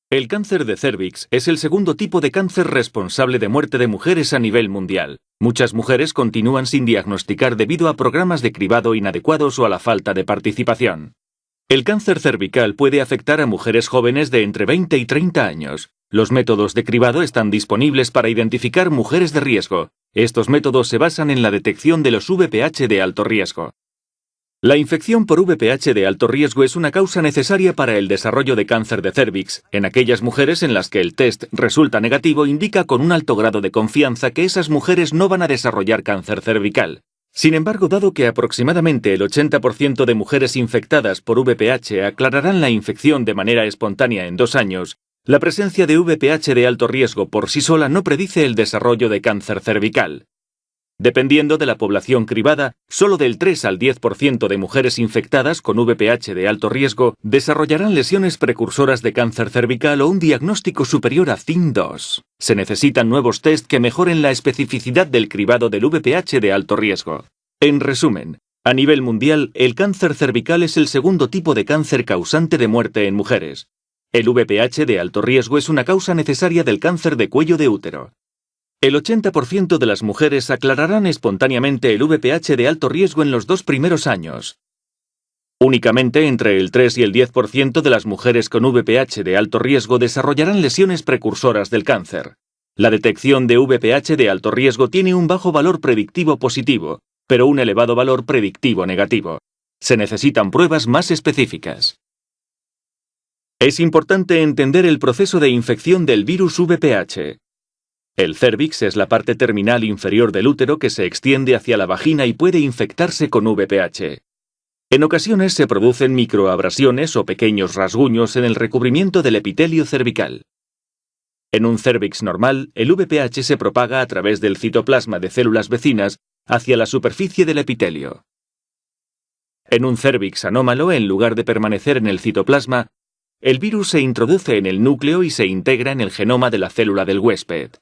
El cáncer de cérvix es el segundo tipo de cáncer responsable de muerte de mujeres a nivel mundial. Muchas mujeres continúan sin diagnosticar debido a programas de cribado inadecuados o a la falta de participación. El cáncer cervical puede afectar a mujeres jóvenes de entre 20 y 30 años. Los métodos de cribado están disponibles para identificar mujeres de riesgo. Estos métodos se basan en la detección de los VPH de alto riesgo. La infección por VPH de alto riesgo es una causa necesaria para el desarrollo de cáncer de cérvix. En aquellas mujeres en las que el test resulta negativo, indica con un alto grado de confianza que esas mujeres no van a desarrollar cáncer cervical. Sin embargo, dado que aproximadamente el 80% de mujeres infectadas por VPH aclararán la infección de manera espontánea en 2 años, la presencia de VPH de alto riesgo por sí sola no predice el desarrollo de cáncer cervical. Dependiendo de la población cribada, solo del 3 al 10% de mujeres infectadas con VPH de alto riesgo desarrollarán lesiones precursoras de cáncer cervical o un diagnóstico superior a CIN2. Se necesitan nuevos test que mejoren la especificidad del cribado del VPH de alto riesgo. En resumen, a nivel mundial, el cáncer cervical es el segundo tipo de cáncer causante de muerte en mujeres. El VPH de alto riesgo es una causa necesaria del cáncer de cuello de útero. El 80% de las mujeres aclararán espontáneamente el VPH de alto riesgo en los 2 primeros años. Únicamente entre el 3 y el 10% de las mujeres con VPH de alto riesgo desarrollarán lesiones precursoras del cáncer. La detección de VPH de alto riesgo tiene un bajo valor predictivo positivo, pero un elevado valor predictivo negativo. Se necesitan pruebas más específicas. Es importante entender el proceso de infección del virus VPH. El cérvix es la parte terminal inferior del útero que se extiende hacia la vagina y puede infectarse con VPH. En ocasiones se producen microabrasiones o pequeños rasguños en el recubrimiento del epitelio cervical. En un cérvix normal, el VPH se propaga a través del citoplasma de células vecinas hacia la superficie del epitelio. En un cérvix anómalo, en lugar de permanecer en el citoplasma, el virus se introduce en el núcleo y se integra en el genoma de la célula del huésped.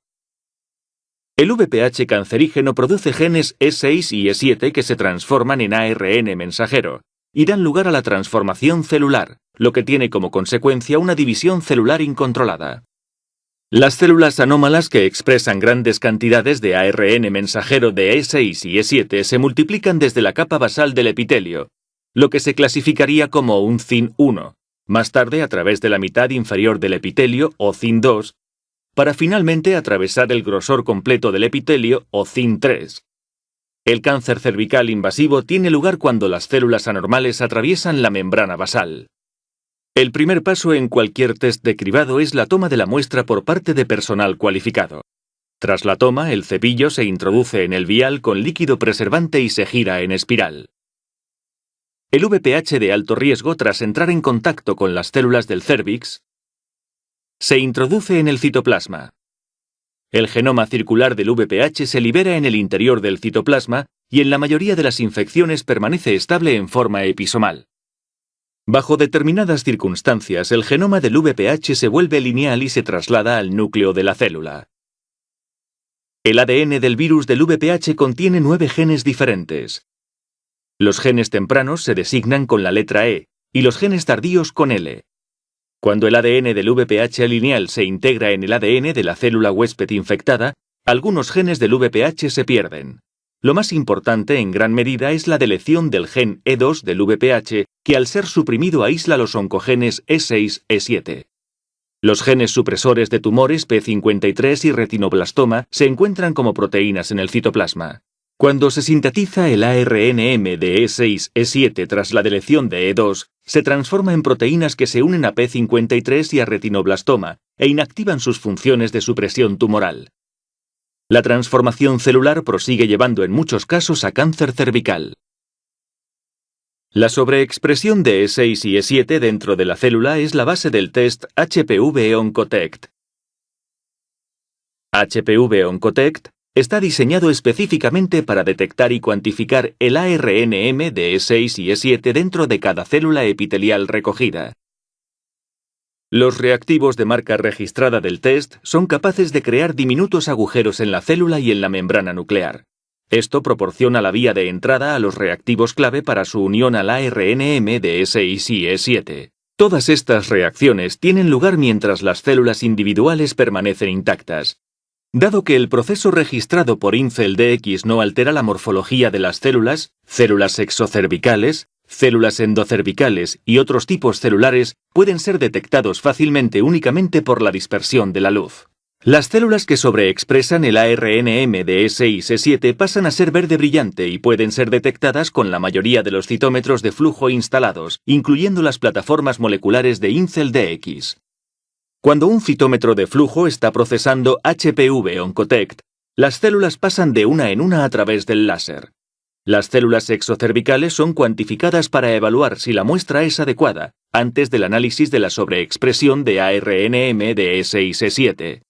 El VPH cancerígeno produce genes E6 y E7 que se transforman en ARN mensajero y dan lugar a la transformación celular, lo que tiene como consecuencia una división celular incontrolada. Las células anómalas que expresan grandes cantidades de ARN mensajero de E6 y E7 se multiplican desde la capa basal del epitelio, lo que se clasificaría como un CIN1, más tarde a través de la mitad inferior del epitelio o CIN2, para finalmente atravesar el grosor completo del epitelio o CIN3. El cáncer cervical invasivo tiene lugar cuando las células anormales atraviesan la membrana basal. El primer paso en cualquier test de cribado es la toma de la muestra por parte de personal cualificado. Tras la toma, el cepillo se introduce en el vial con líquido preservante y se gira en espiral. El VPH de alto riesgo, tras entrar en contacto con las células del cérvix, se introduce en el citoplasma. El genoma circular del VPH se libera en el interior del citoplasma y en la mayoría de las infecciones permanece estable en forma episomal. Bajo determinadas circunstancias, el genoma del VPH se vuelve lineal y se traslada al núcleo de la célula. El ADN del virus del VPH contiene 9 genes diferentes. Los genes tempranos se designan con la letra E y los genes tardíos con L. Cuando el ADN del VPH lineal se integra en el ADN de la célula huésped infectada, algunos genes del VPH se pierden. Lo más importante en gran medida es la deleción del gen E2 del VPH, que al ser suprimido aísla los oncogenes E6, E7. Los genes supresores de tumores P53 y retinoblastoma se encuentran como proteínas en el citoplasma. Cuando se sintetiza el ARNM de E6, E7 tras la deleción de E2, se transforma en proteínas que se unen a P53 y a retinoblastoma e inactivan sus funciones de supresión tumoral. La transformación celular prosigue llevando en muchos casos a cáncer cervical. La sobreexpresión de E6 y E7 dentro de la célula es la base del test HPV-Oncodetect. HPV-Oncodetect está diseñado específicamente para detectar y cuantificar el ARNM de E6 y E7 dentro de cada célula epitelial recogida. Los reactivos de marca registrada del test son capaces de crear diminutos agujeros en la célula y en la membrana nuclear. Esto proporciona la vía de entrada a los reactivos clave para su unión al ARNM de E6 y E7. Todas estas reacciones tienen lugar mientras las células individuales permanecen intactas. Dado que el proceso registrado por IncelDX no altera la morfología de las células, células exocervicales, células endocervicales y otros tipos celulares pueden ser detectados fácilmente únicamente por la dispersión de la luz. Las células que sobreexpresan el ARNM de S6-7 pasan a ser verde brillante y pueden ser detectadas con la mayoría de los citómetros de flujo instalados, incluyendo las plataformas moleculares de IncelDX. Cuando un citómetro de flujo está procesando HPV Oncotect, las células pasan de una en una a través del láser. Las células exocervicales son cuantificadas para evaluar si la muestra es adecuada, antes del análisis de la sobreexpresión de ARNM de S6-7.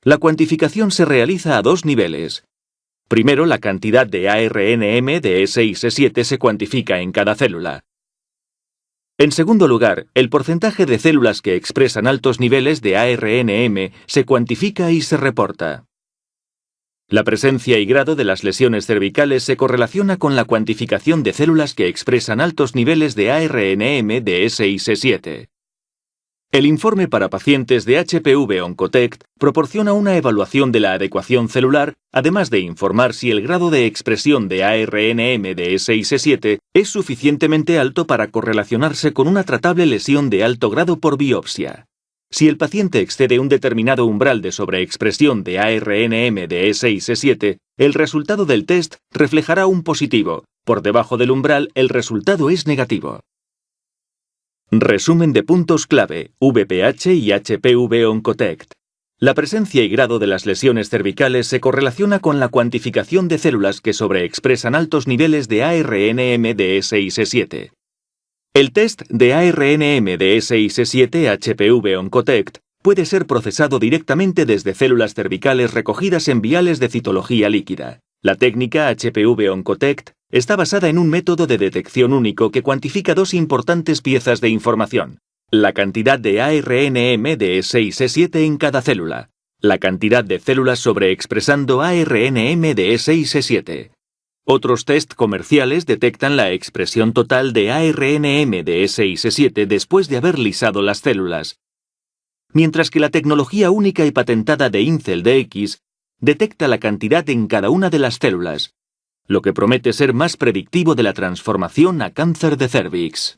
La cuantificación se realiza a dos niveles. Primero, la cantidad de ARNM de S6-7 se cuantifica en cada célula. En segundo lugar, el porcentaje de células que expresan altos niveles de ARNM se cuantifica y se reporta. La presencia y grado de las lesiones cervicales se correlaciona con la cuantificación de células que expresan altos niveles de ARNM de S6-7. El informe para pacientes de HPV Oncotect proporciona una evaluación de la adecuación celular, además de informar si el grado de expresión de ARNM de S6-7 es suficientemente alto para correlacionarse con una tratable lesión de alto grado por biopsia. Si el paciente excede un determinado umbral de sobreexpresión de ARNM de S6-7, el resultado del test reflejará un positivo. Por debajo del umbral, el resultado es negativo. Resumen de puntos clave, VPH y HPV Oncotect. La presencia y grado de las lesiones cervicales se correlaciona con la cuantificación de células que sobreexpresan altos niveles de ARNM de S6-7. El test de ARNM de S6-7 HPV Oncotect puede ser procesado directamente desde células cervicales recogidas en viales de citología líquida. La técnica HPV Oncotect está basada en un método de detección único que cuantifica dos importantes piezas de información: la cantidad de ARNM de S6-7 en cada célula, la cantidad de células sobreexpresando ARNM de S6-7. Otros test comerciales detectan la expresión total de ARNM de S6-7 después de haber lisado las células, mientras que la tecnología única y patentada de IncelDX detecta la cantidad en cada una de las células, lo que promete ser más predictivo de la transformación a cáncer de cérvix.